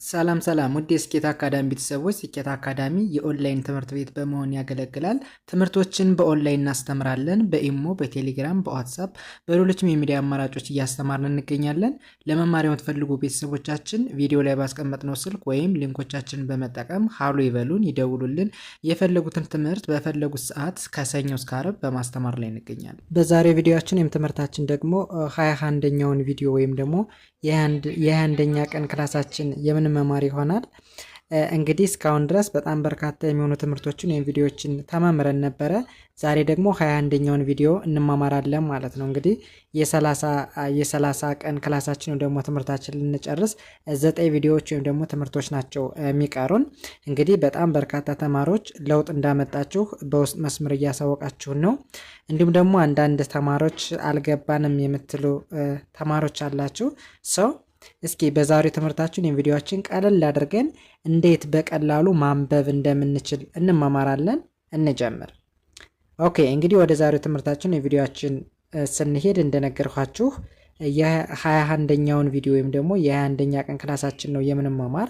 ሰላም ሰላም ውድ የስኬት አካዳሚ ቤተሰቦች፣ ስኬት አካዳሚ የኦንላይን ትምህርት ቤት በመሆን ያገለግላል። ትምህርቶችን በኦንላይን እናስተምራለን። በኢሞ፣ በቴሌግራም፣ በዋትሳፕ፣ በሌሎችም የሚዲያ አማራጮች እያስተማርን እንገኛለን። ለመማር የምትፈልጉ ቤተሰቦቻችን ቪዲዮ ላይ ባስቀመጥነው ስልክ ወይም ሊንኮቻችንን በመጠቀም ሀሎ ይበሉን፣ ይደውሉልን። የፈለጉትን ትምህርት በፈለጉት ሰዓት ከሰኞ እስከ ዓርብ በማስተማር ላይ እንገኛለን። በዛሬው ቪዲዮአችን ትምህርታችን ደግሞ 21ኛውን ቪዲዮ ወይም ደግሞ የ21ኛ ቀን ክላሳችን የምንመማር ይሆናል። እንግዲህ እስካሁን ድረስ በጣም በርካታ የሚሆኑ ትምህርቶችን ወይም ቪዲዮዎችን ተማምረን ነበረ። ዛሬ ደግሞ 21ኛውን ቪዲዮ እንማማራለን ማለት ነው። እንግዲህ የ30 ቀን ክላሳችን ወይም ደግሞ ትምህርታችን ልንጨርስ 9 ቪዲዮዎች ወይም ደግሞ ትምህርቶች ናቸው የሚቀሩን። እንግዲህ በጣም በርካታ ተማሪዎች ለውጥ እንዳመጣችሁ በውስጥ መስመር እያሳወቃችሁን ነው። እንዲሁም ደግሞ አንዳንድ ተማሪዎች አልገባንም የምትሉ ተማሪዎች አላችሁ። እስኪ በዛሬው ትምህርታችን ቪዲዮአችን ቀለል አድርገን እንዴት በቀላሉ ማንበብ እንደምንችል እንማማራለን። እንጀምር። ኦኬ፣ እንግዲህ ወደ ዛሬው ትምህርታችን ቪዲዮአችን ስንሄድ እንደነገርኳችሁ የ21ኛውን ቪዲዮ ወይም ደግሞ የ21ኛ ቀን ክላሳችን ነው የምንማማር።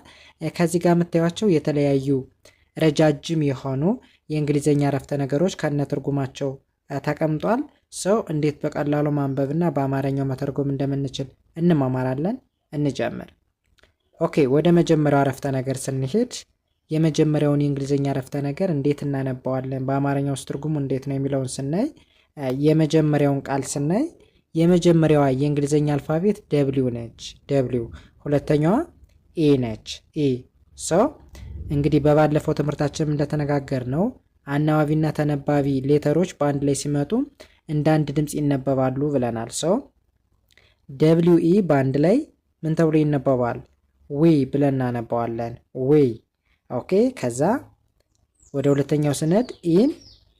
ከዚህ ጋር የምታዩቸው የተለያዩ ረጃጅም የሆኑ የእንግሊዘኛ አረፍተ ነገሮች ከነትርጉማቸው ተቀምጧል። እንዴት በቀላሉ ማንበብና በአማርኛው መተርጎም እንደምንችል እንማማራለን። እንጀምር። ኦኬ፣ ወደ መጀመሪያው አረፍተ ነገር ስንሄድ የመጀመሪያውን የእንግሊዘኛ አረፍተ ነገር እንዴት እናነባዋለን፣ በአማርኛው ውስጥ ትርጉሙ እንዴት ነው የሚለውን ስናይ የመጀመሪያውን ቃል ስናይ የመጀመሪያዋ የእንግሊዘኛ አልፋቤት ደብሊው ነች። ደብሊው። ሁለተኛዋ ኤ ነች። ኤ። እንግዲህ በባለፈው ትምህርታችን እንደተነጋገር ነው አናባቢና ተነባቢ ሌተሮች በአንድ ላይ ሲመጡ እንደ አንድ ድምፅ ይነበባሉ ብለናል። ደብሊው ኢ በአንድ ላይ ምን ተብሎ ይነበባል? ዊ ብለን እናነባዋለን። ዊ። ኦኬ። ከዛ ወደ ሁለተኛው ስነድ ኢን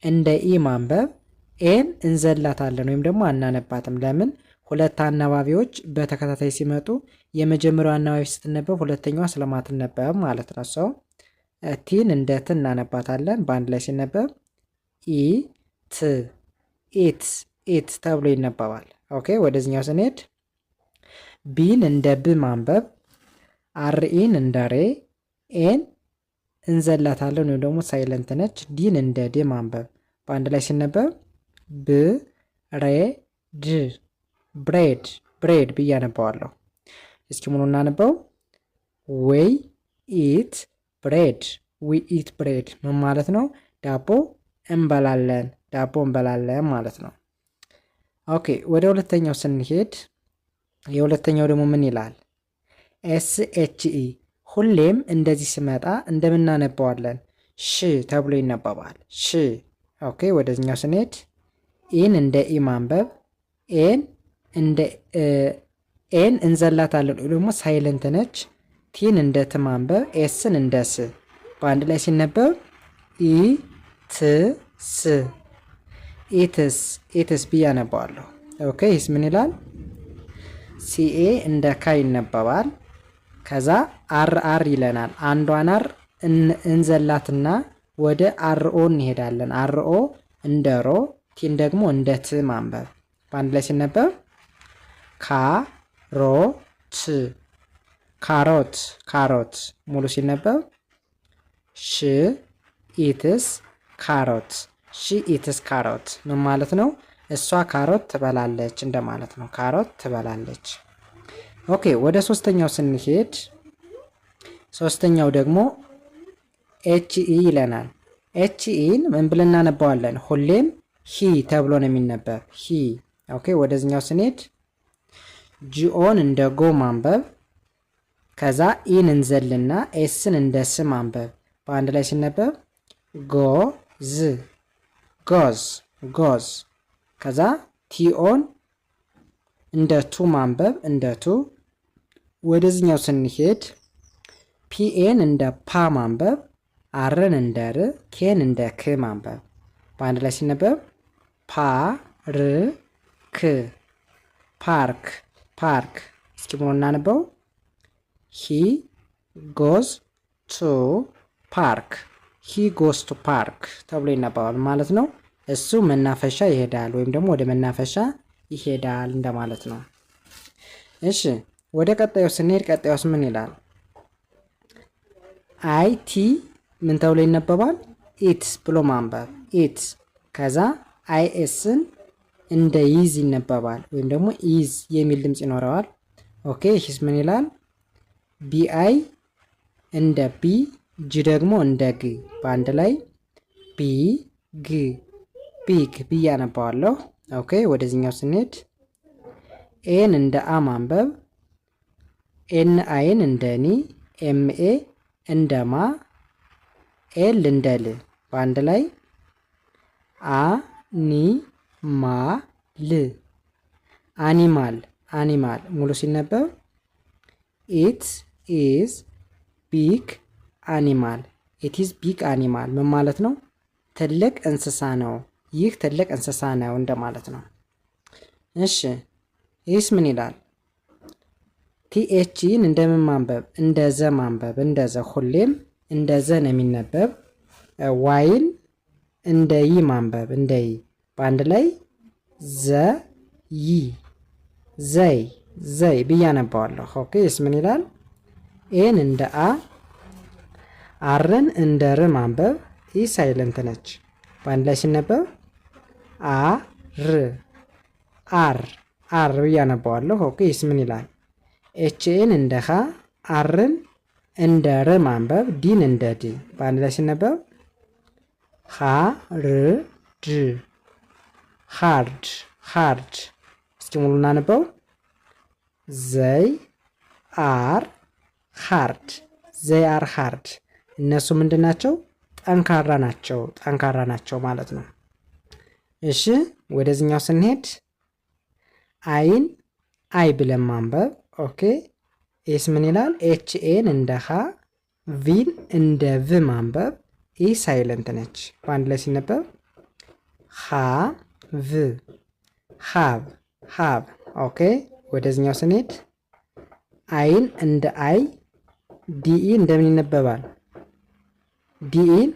እንደ ኢ ማንበብ፣ ኤን እንዘላታለን ወይም ደግሞ አናነባትም። ለምን? ሁለት አናባቢዎች በተከታታይ ሲመጡ የመጀመሪያው አናባቢ ስትነበብ ሁለተኛዋ ስለማትነበብ ማለት ነው። ቲን እንደ ት እናነባታለን። በአንድ ላይ ሲነበብ ኢ ት፣ ኢት፣ ኢት ተብሎ ይነበባል። ኦኬ። ወደዚህኛው ስንሄድ ቢን እንደ ብ ማንበብ፣ አርኢን እንደ ሬ፣ ኤን እንዘላታለን ወይም ደግሞ ሳይለንት ነች። ዲን እንደ ድ ማንበብ፣ በአንድ ላይ ሲነበብ ብ ሬ ድ፣ ብሬድ፣ ብሬድ ብዬ አነባዋለሁ። እስኪ ሙሉ እናነበው። ዌይ ኢት ብሬድ፣ ዊ ኢት ብሬድ ምን ማለት ነው? ዳቦ እንበላለን፣ ዳቦ እንበላለን ማለት ነው። ኦኬ፣ ወደ ሁለተኛው ስንሄድ የሁለተኛው ደግሞ ምን ይላል? ኤስ ኤች ኢ። ሁሌም እንደዚህ ሲመጣ እንደምናነባዋለን ሽ ተብሎ ይነበባል። ሽ። ኦኬ፣ ወደዚህኛው ስንሄድ ኢን እንደ ኢ ማንበብ፣ ኤን እንደ ኤን እንዘላታለን ወይ ደግሞ ሳይለንት ነች። ቲን እንደ ት ማንበብ፣ ኤስን እንደ ስ፣ በአንድ ላይ ሲነበብ ኢ ት ስ፣ ኢትስ፣ ኢትስ ብዬ አነባዋለሁ። ኦኬ፣ ይህስ ምን ይላል? ሲኤ እንደ ካ ይነበባል። ከዛ አር አር ይለናል። አንዷን አር እንዘላትና ወደ አርኦ እንሄዳለን። አርኦ እንደ ሮ፣ ቲን ደግሞ እንደ ት ማንበብ፣ በአንድ ላይ ሲነበብ ካ ሮ ት፣ ካሮት፣ ካሮት። ሙሉ ሲነበብ ሽ ኢትስ ካሮት፣ ሺ ኢትስ ካሮት ምን ማለት ነው? እሷ ካሮት ትበላለች እንደማለት ነው። ካሮት ትበላለች። ኦኬ፣ ወደ ሶስተኛው ስንሄድ ሶስተኛው ደግሞ ኤች ኢ ይለናል። ኤች ኢን ምን ብለን እናነባዋለን? ሁሌም ሂ ተብሎ ነው የሚነበብ፣ ሂ። ኦኬ፣ ወደዚህኛው ስንሄድ ጂኦን እንደ ጎ ማንበብ፣ ከዛ ኢን እንዘልና ኤስን እንደ ስ ማንበብ፣ በአንድ ላይ ሲነበብ ጎ ዝ፣ ጎዝ፣ ጎዝ። ከዛ ቲኦን እንደ ቱ ማንበብ፣ እንደ ቱ። ወደዚህኛው ስንሄድ ፒኤን እንደ ፓ ማንበብ፣ አርን እንደ ር፣ ኬን እንደ ክ ማንበብ፣ በአንድ ላይ ሲነበብ ፓ ር ክ፣ ፓርክ፣ ፓርክ። እስኪ ብሎ እናነበው። ሂ ጎዝ ቱ ፓርክ፣ ሂ ጎዝ ቱ ፓርክ ተብሎ ይነበባል ማለት ነው። እሱ መናፈሻ ይሄዳል ወይም ደግሞ ወደ መናፈሻ ይሄዳል እንደማለት ነው። እሺ፣ ወደ ቀጣዩ ስንሄድ ቀጣዩስ ምን ይላል? አይ ቲ ምን ተብሎ ይነበባል? ኢትስ ብሎ ማንበብ ኢትስ። ከዛ አይ ኤስን እንደ ይዝ ይነበባል ወይም ደግሞ ኢዝ የሚል ድምፅ ይኖረዋል። ኦኬ ይህስ ምን ይላል? ቢአይ እንደ ቢ፣ ጂ ደግሞ እንደ ግ በአንድ ላይ ቢ ግ ቢግ ብዬ አነባዋለሁ። ኦኬ ወደዚህኛው ስንሄድ ኤን እንደ አ ማንበብ፣ ኤን አይን እንደ ኒ፣ ኤም ኤ እንደ ማ፣ ኤል እንደ ል በአንድ ላይ አ ኒ ማ ል አኒማል አኒማል ሙሉ ሲነበብ ኢት ኢዝ ቢግ አኒማል ኢት ኢዝ ቢግ አኒማል ምን ማለት ነው? ትልቅ እንስሳ ነው። ይህ ትልቅ እንስሳ ነው እንደማለት ነው። እሺ ይህስ ምን ይላል? ቲኤችን እንደምን ማንበብ? እንደ ዘ ማንበብ እንደ ዘ ሁሌም እንደ ዘ ነው የሚነበብ። ዋይን እንደ ይ ማንበብ እንደ ይ በአንድ ላይ ዘ ይ ዘይ ዘይ ብዬ አነባዋለሁ። ኦኬ ይህስ ምን ይላል? ኤን እንደ አ፣ አርን እንደ ር ማንበብ። ኢ ሳይለንት ነች በአንድ ላይ ሲነበብ አ ር አር አር ብዬ አነባዋለሁ። ኦኬ ይህስ ምን ይላል? ኤችኤን እንደ ሀ፣ አርን እንደ ር ማንበብ፣ ዲን እንደ ድ በአንድ ላይ ሲነበብ ሀ ር ድ ሃርድ ሃርድ። እስኪ ሙሉ እናነበው። ዘይ አር ሃርድ ዘይ አር ሃርድ። እነሱ ምንድን ናቸው? ጠንካራ ናቸው ጠንካራ ናቸው ማለት ነው። እሺ ወደዚህኛው ስንሄድ አይን አይ ብለን ማንበብ። ኦኬ ኤስ ምን ይላል? ኤች ኤን እንደ ሀ፣ ቪን እንደ ቭ ማንበብ። ኢ ሳይለንት ነች በአንድ ላይ ሲነበብ ሀ ቭ ሃቭ ሃቭ። ኦኬ ወደዚህኛው ስንሄድ አይን እንደ አይ፣ ዲኢ እንደምን ይነበባል? ዲኢን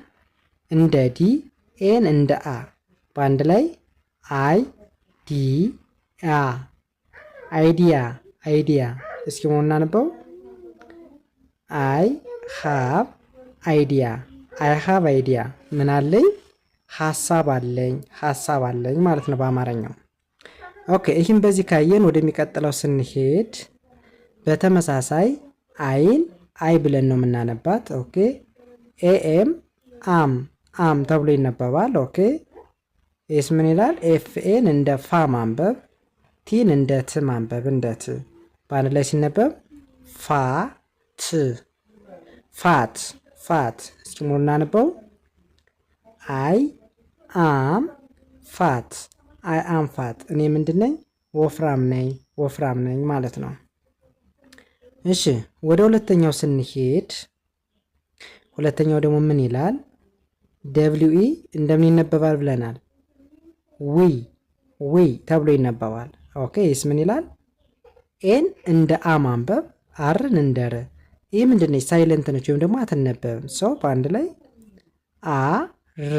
እንደ ዲ፣ ኤን እንደ አ በአንድ ላይ አይ ዲ አ አይዲያ አይዲያ። እስኪ ሞና እናነበው። አይ ሃቭ አይዲያ አይ ሃቭ አይዲያ ምን አለኝ? ሀሳብ አለኝ ሀሳብ አለኝ ማለት ነው በአማርኛው። ኦኬ ይህም በዚህ ካየን ወደሚቀጥለው ስንሄድ በተመሳሳይ አይን አይ ብለን ነው የምናነባት። ኦኬ ኤኤም አም አም ተብሎ ይነበባል። ኦኬ ኤስ ምን ይላል? ኤፍኤን እንደ ፋ ማንበብ፣ ቲን እንደ ት ማንበብ እንደ ት በአንድ ላይ ሲነበብ ፋ ት ፋት ፋት። እስኪ ሙሉ እናነበው። አይ አም ፋት አይ አም ፋት እኔ ምንድን ነኝ? ወፍራም ነኝ ወፍራም ነኝ ማለት ነው። እሺ ወደ ሁለተኛው ስንሄድ ሁለተኛው ደግሞ ምን ይላል? ደብሊው ኢ እንደምን ይነበባል ብለናል? ዊ ተብሎ ይነበባል። ኦኬ ይስ ምን ይላል? ኤን እንደ አ ማንበብ፣ አርን እንደ ር። ይህ ምንድን ነች? ሳይለንት ነች ወይም ደግሞ አትነበብም። ሰው በአንድ ላይ አ ር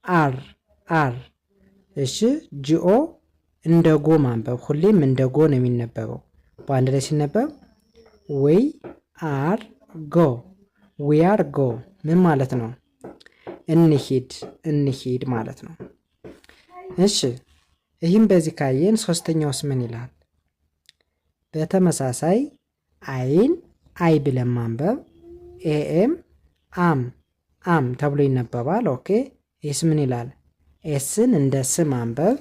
አር አር። እሺ ጂኦ እንደ ጎ ማንበብ፣ ሁሌም እንደ ጎ ነው የሚነበበው። በአንድ ላይ ሲነበብ ዊ አር ጎ ዊ አር ጎ ምን ማለት ነው? እንሂድ እንሂድ ማለት ነው። እሺ ይህም በዚህ ካየን ሶስተኛውስ ምን ይላል? በተመሳሳይ አይን አይ ብለን ማንበብ፣ ኤኤም አም አም ተብሎ ይነበባል። ኦኬ ይህስ ምን ይላል? ኤስን እንደ ስ ማንበብ፣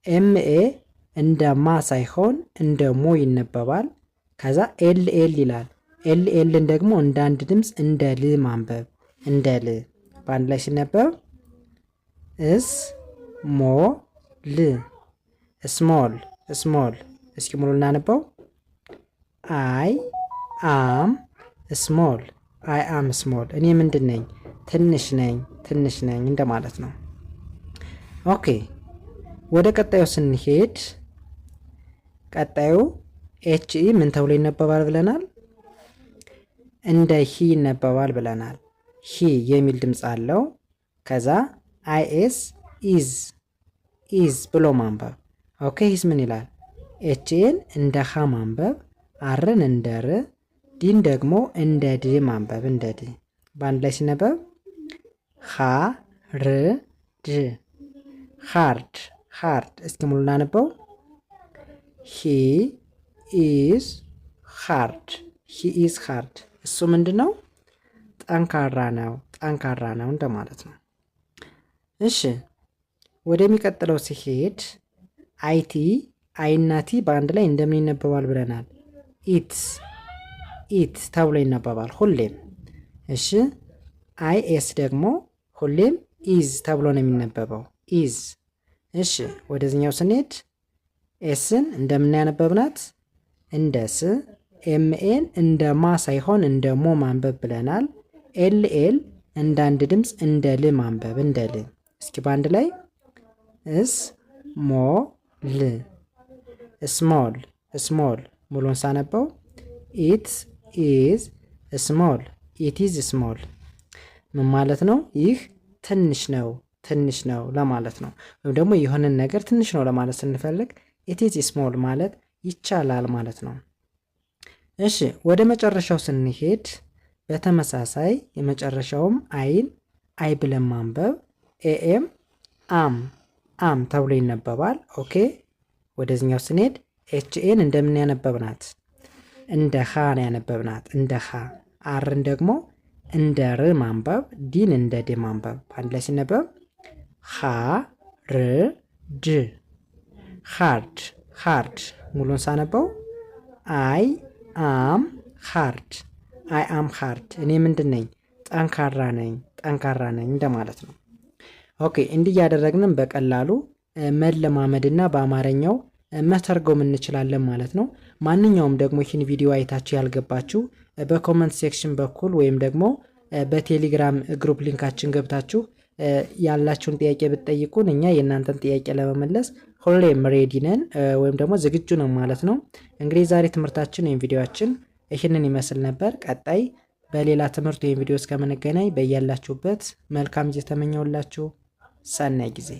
ኤምኤ እንደ ማ ሳይሆን እንደ ሞ ይነበባል። ከዛ ኤል ኤል ይላል። ኤል ኤልን ደግሞ እንደ አንድ ድምፅ እንደ ል ማንበብ እንደ ል በአንድ ላይ ሲነበብ እስ ሞ ል ስሞል ስሞል። እስኪ ሙሉ እናነበው። አይ አም ስሞል አይ አም ስሞል እኔ ምንድን ነኝ? ትንሽ ነኝ ትንሽ ነኝ እንደማለት ነው። ኦኬ ወደ ቀጣዩ ስንሄድ ቀጣዩ ኤች ኢ ምን ተብሎ ይነበባል ብለናል? እንደ ሂ ይነበባል ብለናል። ሂ የሚል ድምፅ አለው። ከዛ አይኤስ ኢዝ ብሎ ማንበብ። ኦኬ ሂስ ምን ይላል? ኤችኤን እንደ ሀ ማንበብ፣ አርን እንደ ር፣ ዲን ደግሞ እንደ ድ ማንበብ እንደ ድ በአንድ ላይ ሲነበብ ሃርድ ሃርድ ሃርድ። እስኪ ሙሉ እናነበው። ሂ ኢዝ ሃርድ ሂ ኢዝ ሃርድ። እሱ ምንድን ነው? ጠንካራ ነው ጠንካራ ነው እንደማለት ነው። እሺ ወደሚቀጥለው ሲሄድ አይቲ አይና ቲ በአንድ ላይ እንደምን ይነበባል ብለናል? ኢት ተብሎ ይነበባል ሁሌም። እሺ አይኤስ ደግሞ ሁሌም ኢዝ ተብሎ ነው የሚነበበው ኢዝ። እሺ ወደዚህኛው ስንሄድ ኤስን እንደምን ያነበብናት? እንደ ስ። ኤምኤን እንደ ማ ሳይሆን እንደ ሞ ማንበብ ብለናል። ኤልኤል እንደ አንድ ድምፅ እንደ ል ማንበብ እንደ ል። እስኪ በአንድ ላይ እስ ሞ ል ስሞል ስሞል። ሙሉን ሳነበው ኢት ኢዝ ስሞል ኢት ኢዝ ስሞል። ምን ማለት ነው? ይህ ትንሽ ነው ለማለት ነው። ወይም ደግሞ የሆነን ነገር ትንሽ ነው ለማለት ስንፈልግ ኢት ኢዝ ስሞል ማለት ይቻላል ማለት ነው። እሺ ወደ መጨረሻው ስንሄድ በተመሳሳይ የመጨረሻውም አይን አይ ብለን ማንበብ። ኤኤም አም ተብሎ ይነበባል። ኦኬ ወደዚህኛው ስንሄድ ኤችኤን እንደምን ያነበብናት? እንደ ሀ ነው ያነበብናት እንደ ሀ። አርን ደግሞ እንደ ር ማንበብ፣ ዲን እንደ ድ ማንበብ። አንድ ላይ ሲነበብ ሀ ር ድ ሃርድ ሃርድ። ሙሉን ሳነበው አይ አም ሃርድ አይ አም ሃርድ። እኔ ምንድን ነኝ? ጠንካራ ነኝ እንደማለት ነው። ኦኬ እንዲህ እያደረግንም በቀላሉ መለማመድና በአማርኛው መተርጎም እንችላለን ማለት ነው። ማንኛውም ደግሞ ይህን ቪዲዮ አይታችሁ ያልገባችሁ በኮመንት ሴክሽን በኩል ወይም ደግሞ በቴሌግራም ግሩፕ ሊንካችን ገብታችሁ ያላችሁን ጥያቄ ብትጠይቁን እኛ የእናንተን ጥያቄ ለመመለስ ሁሌም ሬዲ ነን ወይም ደግሞ ዝግጁ ነን ማለት ነው። እንግዲህ ዛሬ ትምህርታችን ወይም ቪዲዮአችን ይህንን ይመስል ነበር። ቀጣይ በሌላ ትምህርት ወይም ቪዲዮ እስከምንገናኝ በያላችሁበት መልካም ጊዜ ተመኘውላችሁ። ሰናይ ጊዜ